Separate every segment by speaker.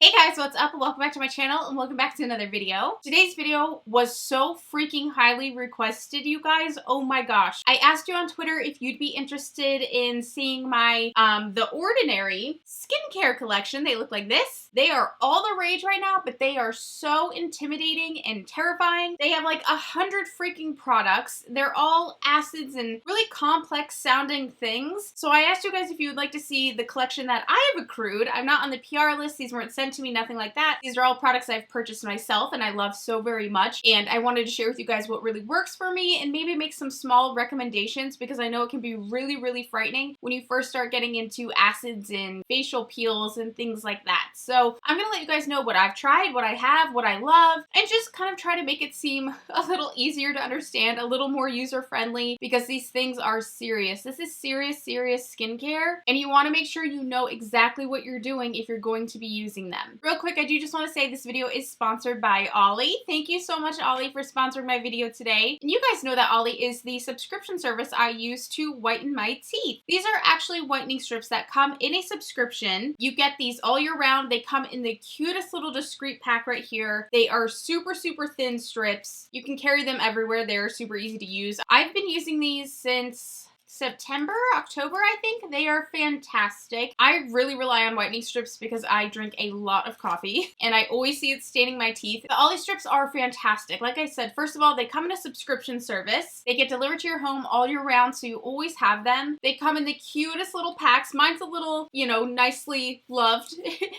Speaker 1: Hey guys, what's up? Welcome back to my channel and welcome back to another video. Today's video was so freaking highly requested, you guys. Oh my gosh. I asked you on Twitter if you'd be interested in seeing my The Ordinary skincare collection. They look like this. They are all the rage right now, but they are so intimidating and terrifying. They have like 100 freaking products. They're all acids and really complex sounding things. So I asked you guys if you would like to see the collection that I have accrued. I'm not on the PR list. These weren't sent to me, nothing like that. These are all products I've purchased myself and I love so very much. And I wanted to share with you guys what really works for me and maybe make some small recommendations because I know it can be really, really frightening when you first start getting into acids and facial peels and things like that. So I'm gonna let you guys know what I've tried, what I have, what I love, and just kind of try to make it seem a little easier to understand, a little more user-friendly because these things are serious. This is serious, serious skincare and you want to make sure you know exactly what you're doing if you're going to be using them. Real quick, I do just want to say this video is sponsored by Ollie. Thank you so much, Ollie, for sponsoring my video today. And you guys know that Ollie is the subscription service I use to whiten my teeth. These are actually whitening strips that come in a subscription. You get these all year round. They come in the cutest little discreet pack right here. They are super, super thin strips. You can carry them everywhere. They're super easy to use. I've been using these since September, October, I think. They are fantastic. I really rely on whitening strips because I drink a lot of coffee and I always see it staining my teeth. The Ollie strips are fantastic. Like I said, first of all, they come in a subscription service. They get delivered to your home all year round, so you always have them. They come in the cutest little packs. Mine's a little, you know, nicely loved.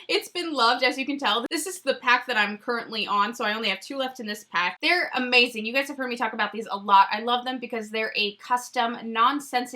Speaker 1: It's been loved, as you can tell. This is the pack that I'm currently on, so I only have 2 left in this pack. They're amazing. You guys have heard me talk about these a lot. I love them because they're a custom, non-sensitivity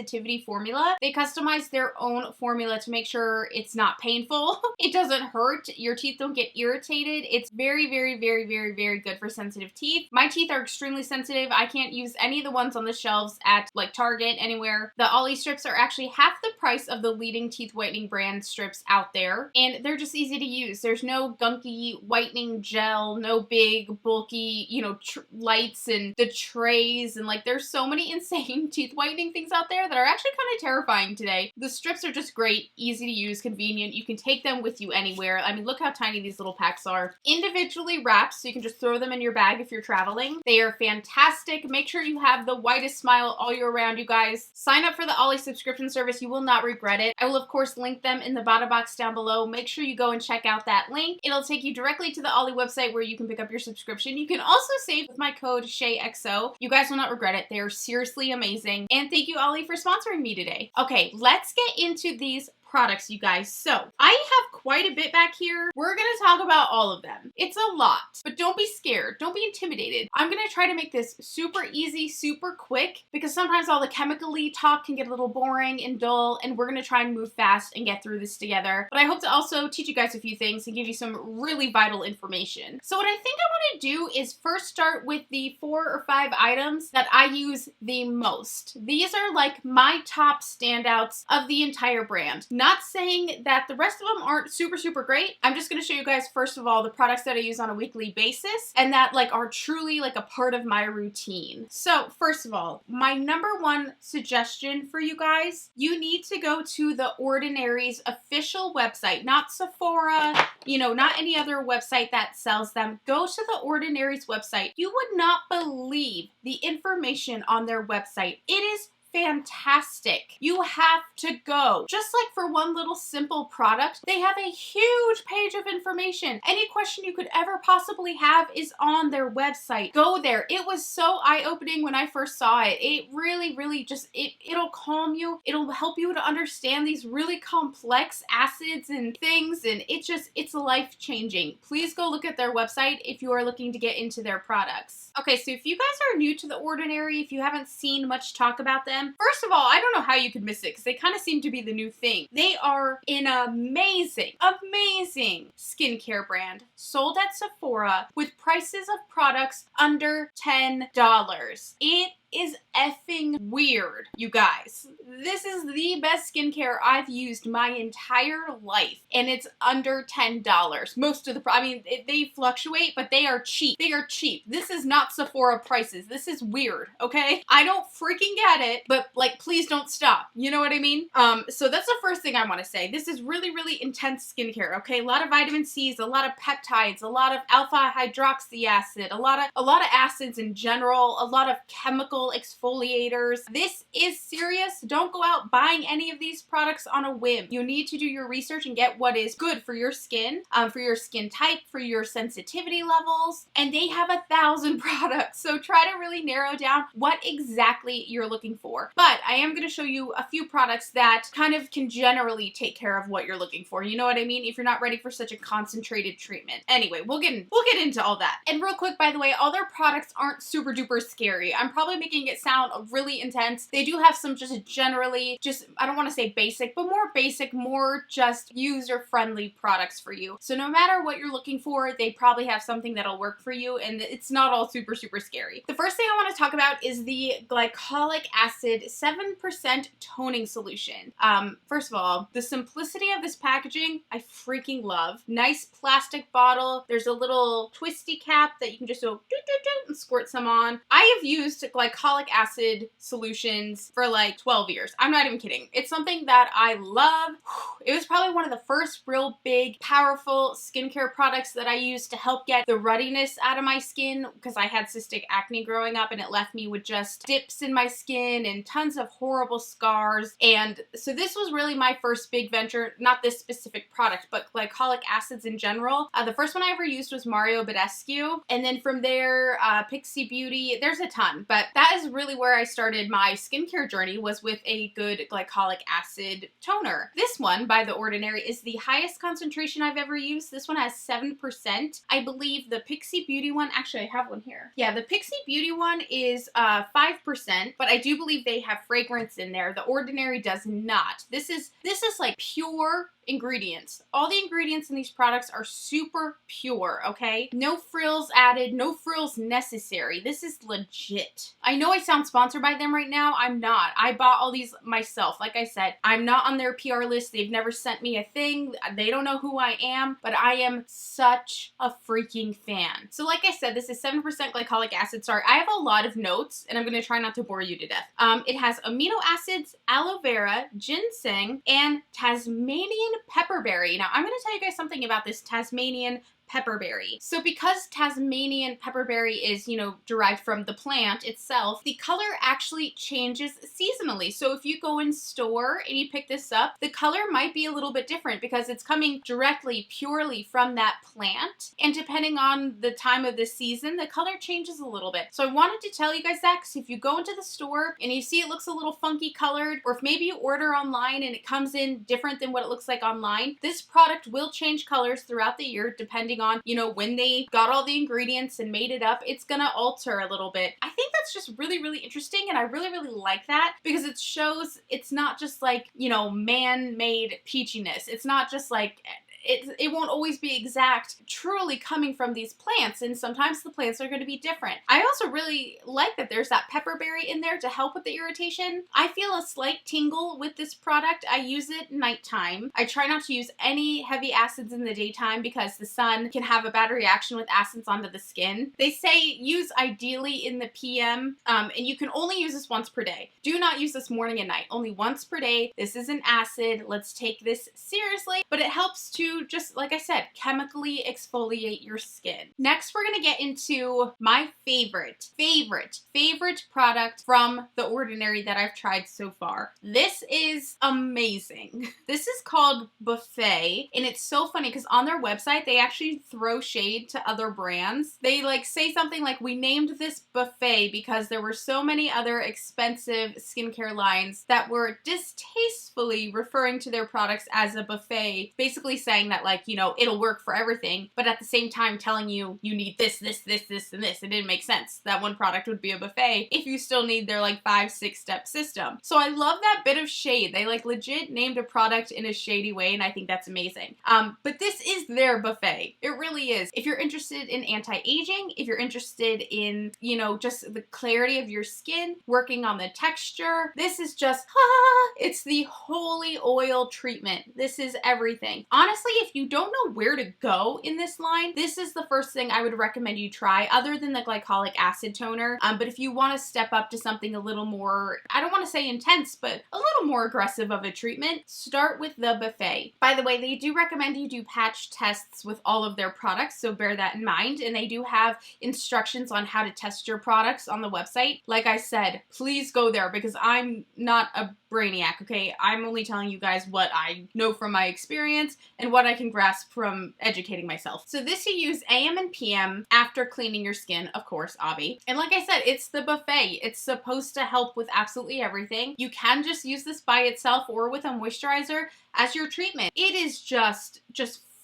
Speaker 1: formula. They customize their own formula to make sure it's not painful. It doesn't hurt. Your teeth don't get irritated. It's very, very, very, very, very good for sensitive teeth. My teeth are extremely sensitive. I can't use any of the ones on the shelves at like Target, anywhere. The Ollie strips are actually half the price of the leading teeth whitening brand strips out there, and they're just easy to use. There's no gunky whitening gel, no big bulky, you know, lights and the trays, and like there's so many insane teeth whitening things out there that are actually kind of terrifying today. The strips are just great, easy to use, convenient. You can take them with you anywhere. I mean, look how tiny these little packs are. Individually wrapped, so you can just throw them in your bag if you're traveling. They are fantastic. Make sure you have the whitest smile all year round, you guys. Sign up for the Ollie subscription service. You will not regret it. I will, of course, link them in the bottom box down below. Make sure you go and check out that link. It'll take you directly to the Ollie website where you can pick up your subscription. You can also save with my code SHAEXO. You guys will not regret it. They are seriously amazing. And thank you, Ollie, for sponsoring me today. Okay, let's get into these products, you guys. So I have quite a bit back here. We're gonna talk about all of them. It's a lot, but don't be scared. Don't be intimidated. I'm gonna try to make this super easy, super quick, because sometimes all the chemically talk can get a little boring and dull, and we're gonna try and move fast and get through this together. But I hope to also teach you guys a few things and give you some really vital information. So what I think I want to do is first start with the 4 or 5 items that I use the most. These are like my top standouts of the entire brand. Not saying that the rest of them aren't super, super great. I'm just going to show you guys, first of all, the products that I use on a weekly basis and that like are truly like a part of my routine. So first of all, my number 1 suggestion for you guys, you need to go to The Ordinary's official website, not Sephora, you know, not any other website that sells them. Go to The Ordinary's website. You would not believe the information on their website. It is fantastic. You have to go. Just like for one little simple product, they have a huge page of information. Any question you could ever possibly have is on their website. Go there. It was so eye-opening when I first saw it. It really, really just, it'll calm you. It'll help you to understand these really complex acids and things, and it's life-changing. Please go look at their website if you are looking to get into their products. Okay, so if you guys are new to The Ordinary, if you haven't seen much talk about them, first of all, I don't know how you could miss it because they kind of seem to be the new thing. They are an amazing, amazing skincare brand sold at Sephora with prices of products under $10. It is effing weird, you guys. This is the best skincare I've used my entire life, and it's under $10. Most of the, they fluctuate, but they are cheap. They are cheap. This is not Sephora prices. This is weird, okay? I don't freaking get it, but like, please don't stop. You know what I mean? So that's the first thing I want to say. This is really, really intense skincare, okay? A lot of vitamin C's, a lot of peptides, a lot of alpha hydroxy acid, a lot of acids in general, a lot of chemical exfoliators. This is serious. Don't go out buying any of these products on a whim. You need to do your research and get what is good for your skin type, for your sensitivity levels, and they have 1,000 products. So try to really narrow down what exactly you're looking for. But I am going to show you a few products that kind of can generally take care of what you're looking for. You know what I mean? If you're not ready for such a concentrated treatment. Anyway, we'll get into all that. And real quick, by the way, all their products aren't super duper scary. I'm probably making it sound really intense. They do have some just generally, I don't want to say basic, but more basic, more just user-friendly products for you. So no matter what you're looking for, they probably have something that'll work for you, and it's not all super, super scary. The first thing I want to talk about is the glycolic acid 7% toning solution. First of all, the simplicity of this packaging, I freaking love. Nice plastic bottle. There's a little twisty cap that you can just go and squirt some on. I have used glycolic acid solutions for like 12 years. I'm not even kidding. It's something that I love. It was probably one of the first real big, powerful skincare products that I used to help get the ruddiness out of my skin, because I had cystic acne growing up and it left me with just dips in my skin and tons of horrible scars. And so this was really my first big venture, not this specific product, but glycolic acids in general. The first one I ever used was Mario Badescu. And then from there, Pixie Beauty, there's a ton, but that is really where I started my skincare journey, was with a good glycolic acid toner. This one, by The Ordinary, is the highest concentration I've ever used. This one has 7%. I believe the Pixie Beauty one, actually I have one here. Yeah, the Pixie Beauty one is 5%, but I do believe they have fragrance in there. The Ordinary does not. This is like pure ingredients. All the ingredients in these products are super pure, okay? No frills added, no frills necessary. This is legit. I know I sound sponsored by them right now. I'm not. I bought all these myself. Like I said, I'm not on their PR list. They've never sent me a thing. They don't know who I am, but I am such a freaking fan. So like I said, this is 7% glycolic acid. Sorry, I have a lot of notes and I'm going to try not to bore you to death. It has amino acids, aloe vera, ginseng, and Tasmanian pepperberry. Now, I'm going to tell you guys something about this Tasmanian pepperberry. So because Tasmanian pepperberry is, derived from the plant itself, the color actually changes seasonally. So if you go in store and you pick this up, the color might be a little bit different because it's coming directly, purely from that plant. And depending on the time of the season, the color changes a little bit. So I wanted to tell you guys that, because if you go into the store and you see it looks a little funky colored, or if maybe you order online and it comes in different than what it looks like online, this product will change colors throughout the year depending on, when they got all the ingredients and made it up. It's gonna alter a little bit. I think that's just really, really interesting, and I really, really like that, because it shows it's not just like, man-made peachiness. It's not just like it won't always be exact, truly coming from these plants, and sometimes the plants are going to be different. I also really like that there's that pepperberry in there to help with the irritation. I feel a slight tingle with this product. I use it nighttime. I try not to use any heavy acids in the daytime because the sun can have a bad reaction with acids onto the skin. They say use ideally in the PM, and you can only use this once per day. Do not use this morning and night. Only once per day. This is an acid. Let's take this seriously, but it helps to just, like I said, chemically exfoliate your skin. Next, we're going to get into my favorite product from The Ordinary that I've tried so far. This is amazing. This is called Buffet, and it's so funny because on their website, they actually throw shade to other brands. They say something like, we named this Buffet because there were so many other expensive skincare lines that were distastefully referring to their products as a buffet, basically saying saying that, like, you know, it'll work for everything, but at the same time telling you you need this, this, this, this, and this. It didn't make sense. That one product would be a buffet if you still need their like 5-6 step system. So I love that bit of shade. They like legit named a product in a shady way, and I think that's amazing. But this is their buffet. It really is. If you're interested in anti-aging, if you're interested in, you know, just the clarity of your skin, working on the texture, this is just, it's the holy oil treatment. This is everything. Honestly, if you don't know where to go in this line, this is the first thing I would recommend you try, other than the glycolic acid toner. But if you want to step up to something a little more, I don't want to say intense, but a little more aggressive of a treatment, start with the buffet. By the way, they do recommend you do patch tests with all of their products, so bear that in mind. And they do have instructions on how to test your products on the website. Like I said, please go there because I'm not a brainiac, okay? I'm only telling you guys what I know from my experience and what I can grasp from educating myself. So this you use AM and PM after cleaning your skin, of course, obvi. And like I said, it's the buffet. It's supposed to help with absolutely everything. You can just use this by itself or with a moisturizer as your treatment. It is just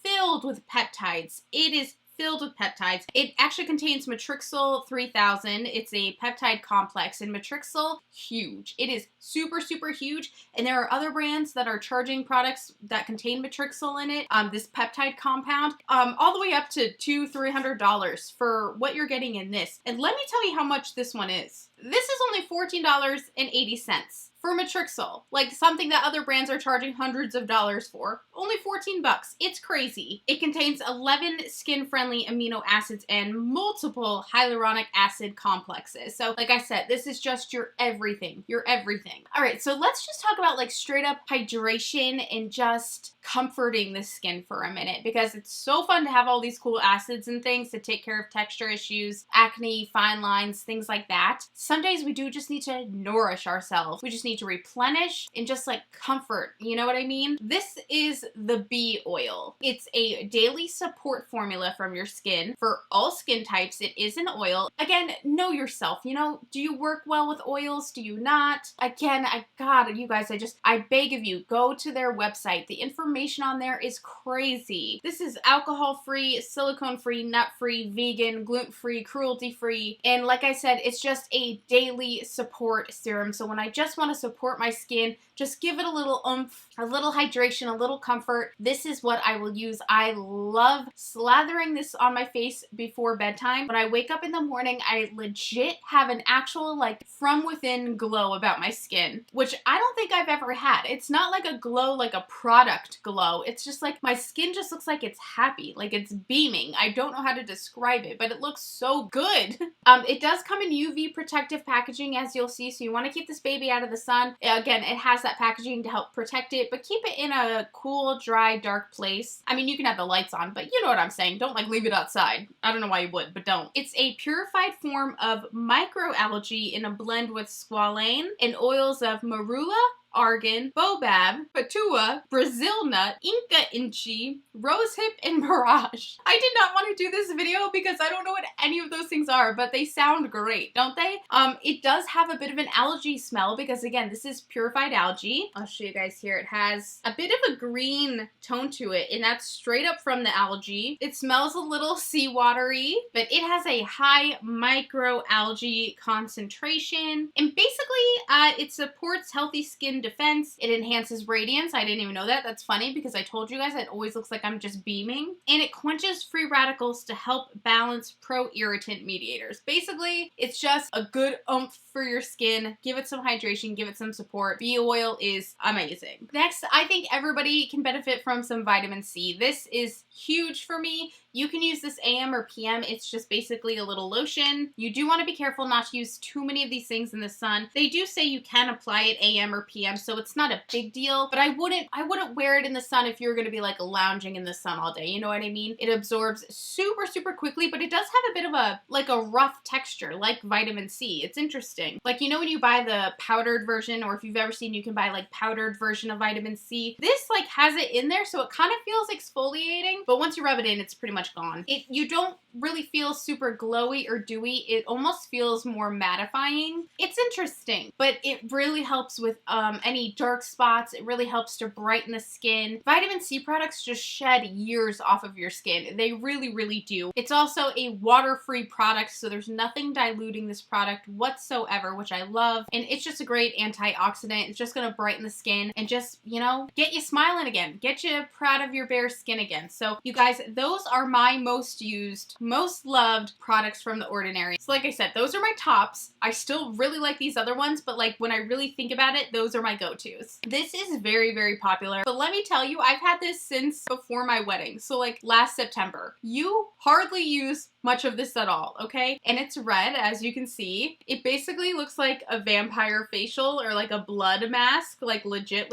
Speaker 1: filled with peptides. It is filled with peptides. It actually contains Matrixyl 3000. It's a peptide complex, and Matrixyl, huge. It is super, super huge, and there are other brands that are charging products that contain Matrixyl in it, this peptide compound, all the way up to $200-300 for what you're getting in this. And let me tell you how much this one is. This is only $14.80. For Matrixyl, like something that other brands are charging hundreds of dollars for. Only 14 bucks. It's crazy. It contains 11 skin-friendly amino acids and multiple hyaluronic acid complexes. So like I said, this is just your everything. Your everything. All right, so let's just talk about like straight up hydration and just comforting the skin for a minute, because it's so fun to have all these cool acids and things to take care of texture issues, acne, fine lines, things like that. Some days we do just need to nourish ourselves. We just need to replenish and just like comfort, you know what I mean? This is the bee oil. It's a daily support formula from your skin for all skin types. It is an oil. Again, know yourself. You know, do you work well with oils? Do you not? Again, God, you guys, I beg of you, go to their website. The information on there is crazy. This is alcohol-free, silicone-free, nut-free, vegan, gluten-free, cruelty-free. And like I said, it's just a daily support serum. So when I just want to support my skin, just give it a little oomph, a little hydration, a little comfort. This is what I will use. I love slathering this on my face before bedtime. When I wake up in the morning, I legit have an actual like from within glow about my skin, which I don't think I've ever had. It's not like a glow, like a product glow. It's just like my skin just looks like it's happy, like it's beaming. I don't know how to describe it, but it looks so good. It does come in UV protective packaging, as you'll see, so you want to keep this baby out of the sun. Again, it has that packaging to help protect it, but keep it in a cool, dry, dark place. I mean, you can have the lights on, but you know what I'm saying. Don't like leave it outside. I don't know why you would, but don't. It's a purified form of microalgae in a blend with squalane and oils of marula, argan, baobab, patua, Brazil nut, Inca inchi, rosehip, and mirage. I did not want to do this video because I don't know what any of those things are, but they sound great, don't they? It does have a bit of an algae smell because, again, this is purified algae. I'll show you guys here. It has a bit of a green tone to it, and that's straight up from the algae. It smells a little seawatery, but it has a high microalgae concentration, and basically, it supports healthy skin defense. It enhances radiance. I didn't even know that. That's funny because I told you guys it always looks like I'm just beaming. And it quenches free radicals to help balance pro-irritant mediators. Basically, it's just a good oomph for your skin. Give it some hydration, give it some support. Bee oil is amazing. Next, I think everybody can benefit from some vitamin C. This is huge for me. You can use this AM or PM. It's just basically a little lotion. You do want to be careful not to use too many of these things in the sun. They do say you can apply it AM or PM, so it's not a big deal, but I wouldn't wear it in the sun if you're going to be like lounging in the sun all day. You know what I mean? It absorbs super, super quickly, but it does have a bit of a rough texture like vitamin C. It's interesting. Like, you know, when you buy the powdered version, or if you've ever seen, you can buy like powdered version of vitamin C. This like has it in there, so it kind of feels exfoliating, but once you rub it in, it's pretty much gone. You don't really feel super glowy or dewy. It almost feels more mattifying. It's interesting, but it really helps with any dark spots. It really helps to brighten the skin. Vitamin C products just shed years off of your skin. They really, really do. It's also a water-free product, so there's nothing diluting this product whatsoever, which I love. And it's just a great antioxidant. It's just gonna brighten the skin and just, you know, get you smiling again. Get you proud of your bare skin again. So you guys, those are my most used, most loved products from The Ordinary. So like I said, those are my tops. I still really like these other ones, but like when I really think about it, those are my go-tos. This is very, very popular. But let me tell you, I've had this since before my wedding. So like last September. You hardly use much of this at all, okay? And it's red, as you can see. It basically looks like a vampire facial or like a blood mask, like legit.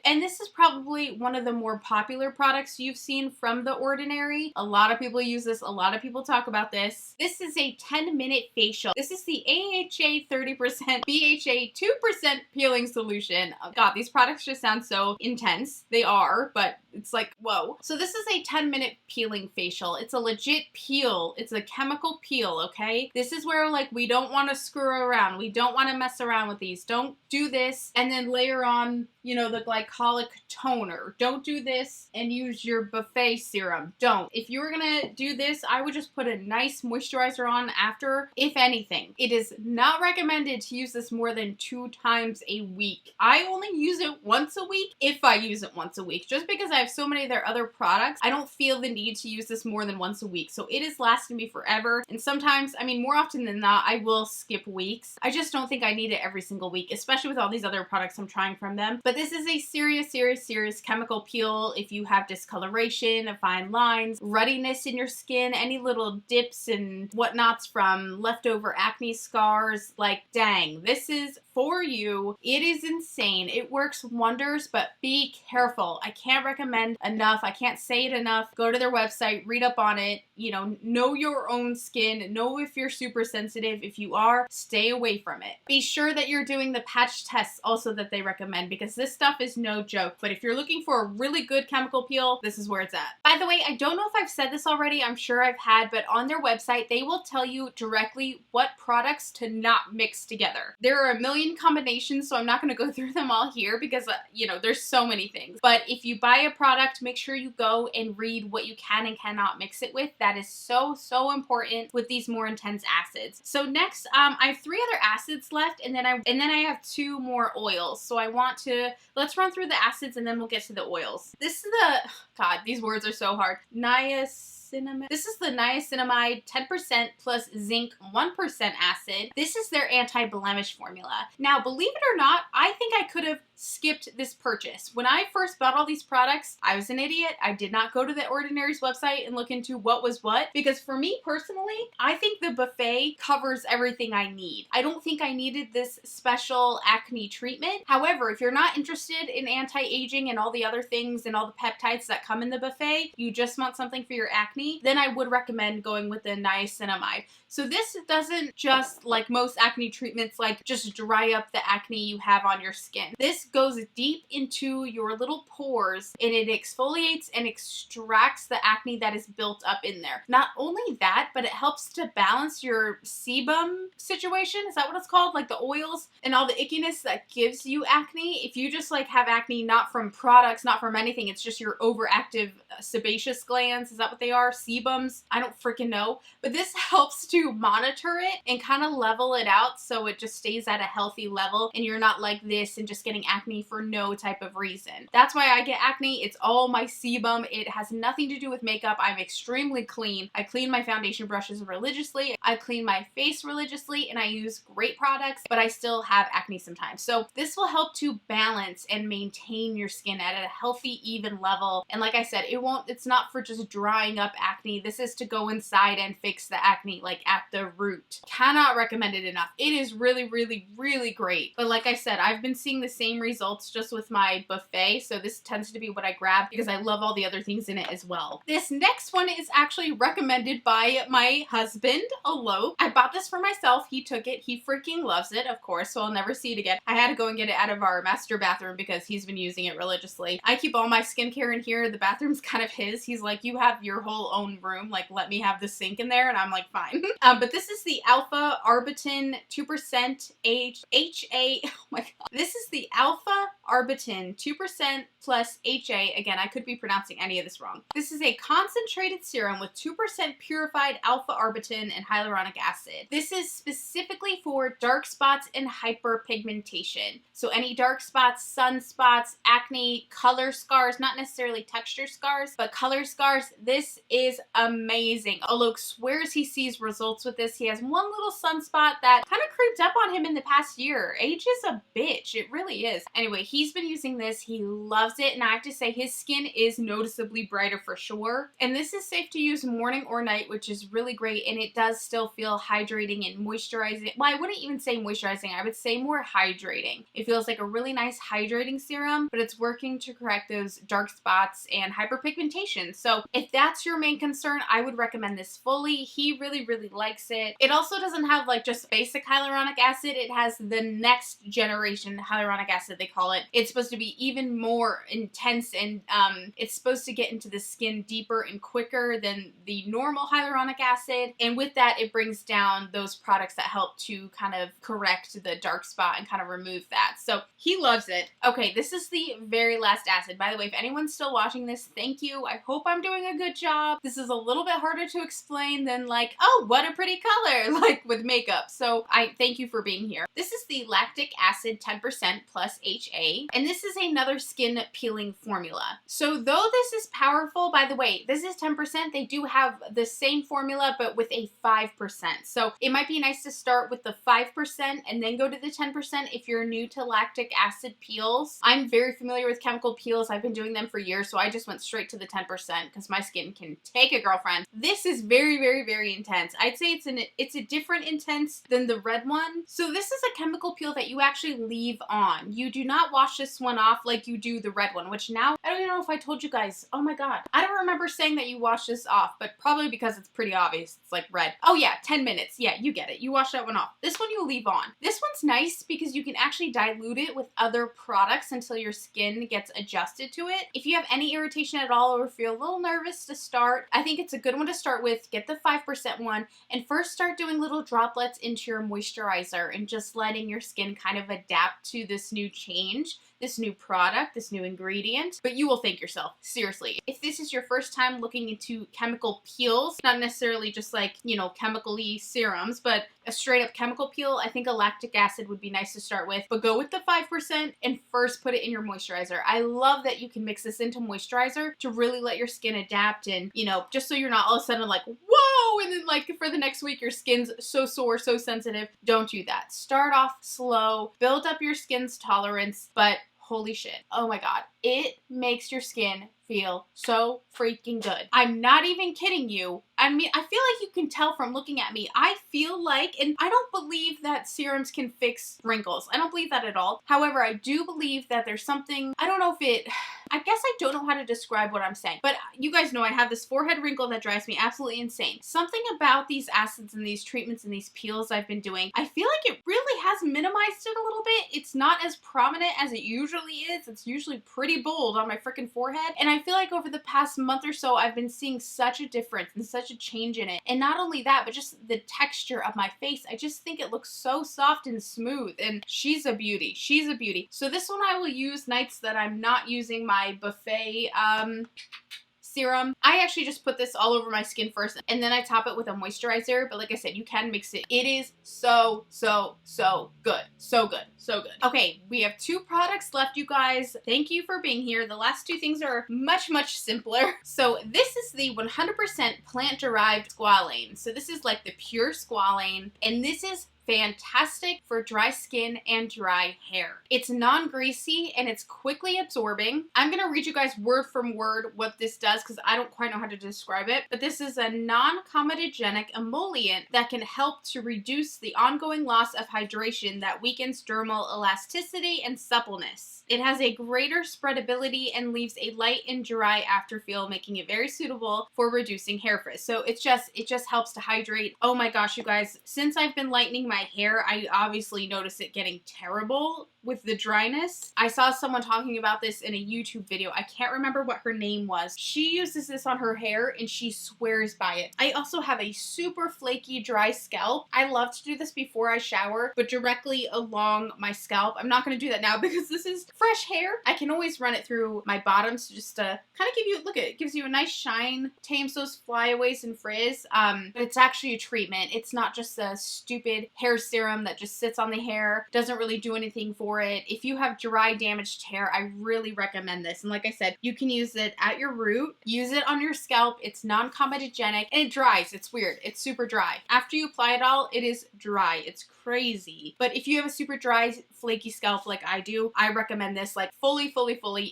Speaker 1: And this is probably one of the more popular products you've seen from The Ordinary. A lot of people use this. A lot of people talk about this. This is a 10-minute facial. This is the AHA 30%, BHA 2% peeling solution. Oh God, these products just sound so intense. They are, but it's like, whoa. So this is a 10-minute peeling facial. It's a legit peel. It's a chemical peel, okay? This is where like we don't want to screw around. We don't want to mess around with these. Don't do this and then layer on, you know, the glycolic toner. Don't do this and use your buffet serum. Don't. If you were gonna do this, I would just put a nice moisturizer on after, if anything. It is not recommended to use this more than 2 times a week. I only use it once a week if I use it once a week. Just because I have so many of their other products, I don't feel the need to use this more than once a week. So it has lasted me forever. And sometimes, I mean, more often than not, I will skip weeks. I just don't think I need it every single week, especially with all these other products I'm trying from them. But this is a serious chemical peel. If you have discoloration, fine lines, ruddiness in your skin, any little dips and whatnots from leftover acne scars, like dang, this is for you. It is insane. It works wonders, but be careful. I can't recommend enough. I can't say it enough. Go to their website, read up on it, you know your own skin, know if you're super sensitive. If you are, stay away from it. Be sure that you're doing the patch tests also that they recommend, because this stuff is no joke. But if you're looking for a really good chemical peel, this is where it's at. By the way, I don't know if I've said this already. I'm sure I've had, but on their website, they will tell you directly what products to not mix together. There are a million combinations, so I'm not going to go through them all here because, you know, there's so many things. But if you buy a product, make sure you go and read what you can and cannot mix it with. That is so important with these more intense acids. So next, I have 3 other acids left, and then I have 2 more oils. So let's run through the acids and then we'll get to the oils. This is God, these words are so hard. This is the niacinamide 10% plus zinc 1% acid. This is their anti-blemish formula. Now, believe it or not, I think I could have skipped this purchase. When I first bought all these products, I was an idiot. I did not go to the Ordinary's website and look into what was what, because for me personally, I think the buffet covers everything I need. I don't think I needed this special acne treatment. However, if you're not interested in anti-aging and all the other things and all the peptides that come in the buffet, you just want something for your acne, then I would recommend going with the niacinamide. So this doesn't just, like most acne treatments, like just dry up the acne you have on your skin. This goes deep into your little pores and it exfoliates and extracts the acne that is built up in there. Not only that, but it helps to balance your sebum situation. Is that what it's called? Like the oils and all the ickiness that gives you acne. If you just like have acne, not from products, not from anything, it's just your overactive sebaceous glands. Is that what they are? Sebums? I don't freaking know. But this helps to monitor it and kind of level it out so it just stays at a healthy level and you're not like this and just getting acne for no type of reason. That's why I get acne. It's all my sebum. It has nothing to do with makeup. I'm extremely clean. I clean my foundation brushes religiously. I clean my face religiously and I use great products, but I still have acne sometimes. So this will help to balance and maintain your skin at a healthy, even level. And like I said, it's not for just drying up acne. This is to go inside and fix the acne like at the root. Cannot recommend it enough. It is really great. But like I said, I've been seeing the same results just with my buffet, so this tends to be what I grab because I love all the other things in it as well. This next one is actually recommended by my husband, Alope. I bought this for myself. He took it. He freaking loves it, of course, so I'll never see it again. I had to go and get it out of our master bathroom because he's been using it religiously. I keep all my skincare in here. The bathroom's kind of his. He's like, you have your whole own room. Like, let me have the sink in there, and I'm like, fine. But this is the Alpha Arbutin 2% HA. Oh my god. This is the Alpha Arbutin 2% plus HA. Again, I could be pronouncing any of this wrong. This is a concentrated serum with 2% purified alpha arbutin and hyaluronic acid. This is specifically for dark spots and hyperpigmentation. So any dark spots, sunspots, acne, color scars, not necessarily texture scars, but color scars. This is amazing. Alok swears he sees results with this. He has one little sunspot that kind of creeped up on him in the past year. Age is a bitch. It really is. Anyway, he's been using this. He loves it, and I have to say his skin is noticeably brighter for sure. And this is safe to use morning or night, which is really great, and it does still feel hydrating and moisturizing. Well, I wouldn't even say moisturizing. I would say more hydrating. It feels like a really nice hydrating serum, but it's working to correct those dark spots and hyperpigmentation. So if that's your main concern, I would recommend this fully. He really, really likes it. It also doesn't have like just basic hyaluronic acid. It has the next generation hyaluronic acid, they call it. It's supposed to be even more intense, and it's supposed to get into the skin deeper and quicker than the normal hyaluronic acid. And with that, it brings down those products that help to kind of correct the dark spot and kind of remove that. So he loves it. Okay, this is the very last acid. By the way, if anyone's still watching this, thank you. I hope I'm doing a good job. This is a little bit harder to explain than like, oh, what a pretty color, like with makeup. So I thank you for being here. This is the lactic acid 10% plus HA, and this is another skin peeling formula. So though this is powerful, by the way, this is 10%, they do have the same formula, but with a 5%. So it might be nice to start with the 5% and then go to the 10% if you're new to lactic acid peels. I'm very familiar with chemical peels. I've been doing them for years, so I just went straight to the 10% because my skin can take it, girlfriend. This is very, very, very intense. I'd say it's a different intense than the red one. So this is a chemical peel that you actually leave on. You do not wash this one off like you do the red one, which now, I don't even know if I told you guys. Oh my god. I don't remember saying that you wash this off, but probably because it's pretty obvious. It's like red. Oh yeah, 10 minutes. Yeah, you get it. You wash that one off. This one you leave on. This one's nice because you can actually dilute it with other products until your skin gets adjusted to it. If you have any irritation at all or feel a little nervous to start, I think it's a good one to start with. Get the 5% one and first start doing little droplets into your moisturizer and just letting your skin kind of adapt to this new change, this new product, this new ingredient, but you will thank yourself, seriously. If this is your first time looking into chemical peels, not necessarily just like, you know, chemical-y serums, but a straight up chemical peel, I think a lactic acid would be nice to start with, but go with the 5% and first put it in your moisturizer. I love that you can mix this into moisturizer to really let your skin adapt and, you know, just so you're not all of a sudden like, whoa, and then like for the next week your skin's so sore, so sensitive. Don't do that. Start off slow, build up your skin's tolerance, but holy shit. Oh my god. It makes your skin feel so freaking good. I'm not even kidding you. I mean, I feel like you can tell from looking at me. I feel like, and I don't believe that serums can fix wrinkles. I don't believe that at all. However, I do believe that there's something, I don't know if it, I guess I don't know how to describe what I'm saying, but you guys know I have this forehead wrinkle that drives me absolutely insane. Something about these acids and these treatments and these peels I've been doing, I feel like it really has minimized it a little bit. It's not as prominent as it usually is. It's usually pretty bold on my freaking forehead. And I feel like over the past month or so, I've been seeing such a difference and such a change in it. And not only that, but just the texture of my face. I just think it looks so soft and smooth. And she's a beauty. She's a beauty. So this one I will use nights that I'm not using my buffet serum. I actually just put this all over my skin first and then I top it with a moisturizer, but like I said, you can mix it. It is so, so, so good. So good. So good. Okay, we have 2 products left, you guys. Thank you for being here. The last 2 things are much, much simpler. So this is the 100% plant-derived squalane. So this is like the pure squalane, and this is fantastic for dry skin and dry hair. It's non-greasy and it's quickly absorbing. I'm gonna read you guys word from word what this does because I don't quite know how to describe it, but this is a non-comedogenic emollient that can help to reduce the ongoing loss of hydration that weakens dermal elasticity and suppleness. It has a greater spreadability and leaves a light and dry afterfeel, making it very suitable for reducing hair frizz. So it just helps to hydrate. Oh my gosh, you guys, since I've been lightening my my hair, I obviously notice it getting terrible with the dryness. I saw someone talking about this in a YouTube video. I can't remember what her name was. She uses this on her hair and she swears by it. I also have a super flaky, dry scalp. I love to do this before I shower, but directly along my scalp. I'm not going to do that now because this is fresh hair. I can always run it through my bottoms just to kind of give you, look at it, gives you a nice shine, tames those flyaways and frizz. But it's actually a treatment. It's not just a stupid hair serum that just sits on the hair, doesn't really do anything for it. If you have dry, damaged hair, I really recommend this. And like I said, you can use it at your root, use it on your scalp. It's non-comedogenic and it dries. It's weird. It's super dry. After you apply it all, it is dry. It's crazy. But if you have a super dry, flaky scalp like I do, I recommend this like fully.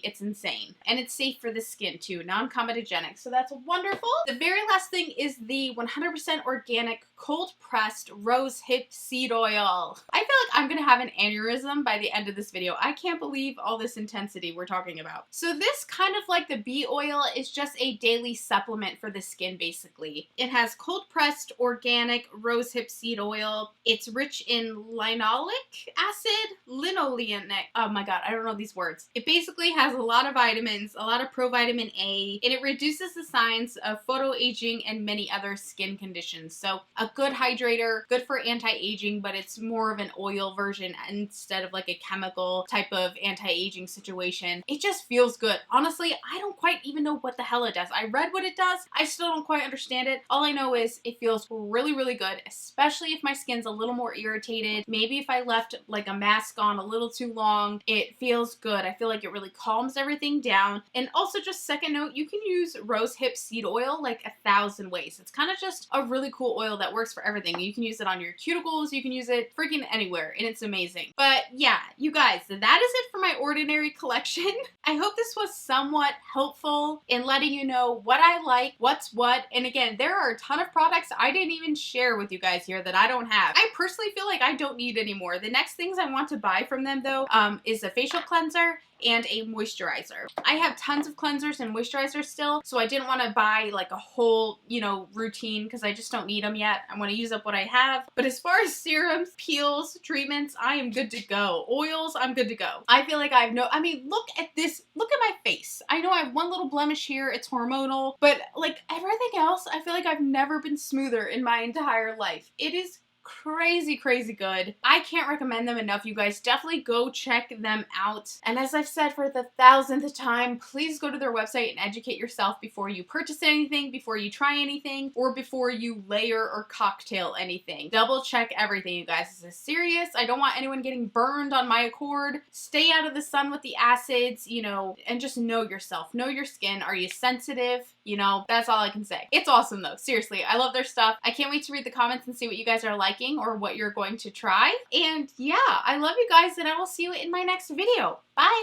Speaker 1: It's insane. And it's safe for the skin too, non-comedogenic. So that's wonderful. The very last thing is the 100% organic cold pressed rose hip seed oil. I feel like I'm gonna have an aneurysm by the end of this video. I can't believe all this intensity we're talking about. So this, kind of like the bee oil, is just a daily supplement for the skin basically. It has cold pressed organic rose hip seed oil. It's rich in linoleic acid, linoleic, oh my god, I don't know these words. It basically has a lot of vitamins, a lot of provitamin A, and it reduces the signs of photoaging and many other skin conditions. So a good hydrator, good for anti-aging, but it's more of an oil version instead of like a chemical type of anti-aging situation. It just feels good. Honestly, I don't quite even know what the hell it does. I read what it does. I still don't quite understand it. All I know is it feels really good, especially if my skin's a little more irritated. Maybe if I left like a mask on a little too long, it feels good. I feel like it really calms everything down. And also, just second note, you can use rose hip seed oil like 1,000 ways. It's kind of just a really cool oil that works for everything. You can use it on your cuticles, you can use it freaking anywhere, and it's amazing. But yeah, you guys, that is it for my ordinary collection. I hope this was somewhat helpful in letting you know what I like, what's what, and again, there are a ton of products I didn't even share with you guys here that I don't have. I personally feel like I don't need anymore. The next things I want to buy from them though is a facial cleanser and a moisturizer. I have tons of cleansers and moisturizers still, so I didn't want to buy like a whole, you know, routine because I just don't need them yet. I want to use up what I have. But as far as serums, peels, treatments, I am good to go. Oils, I'm good to go. I feel like I mean, look at this. Look at my face. I know I have one little blemish here. It's hormonal, but like everything else, I feel like I've never been smoother in my entire life. It is crazy good. I can't recommend them enough, you guys. Definitely go check them out. And as I've said for the 1,000th time, please go to their website and educate yourself before you purchase anything, before you try anything, or before you layer or cocktail anything. Double check everything, you guys. This is serious. I don't want anyone getting burned on my accord. Stay out of the sun with the acids, you know, and just know yourself. Know your skin. Are you sensitive? You know, that's all I can say. It's awesome though. Seriously, I love their stuff. I can't wait to read the comments and see what you guys are liking or what you're going to try. And yeah, I love you guys, and I will see you in my next video. Bye!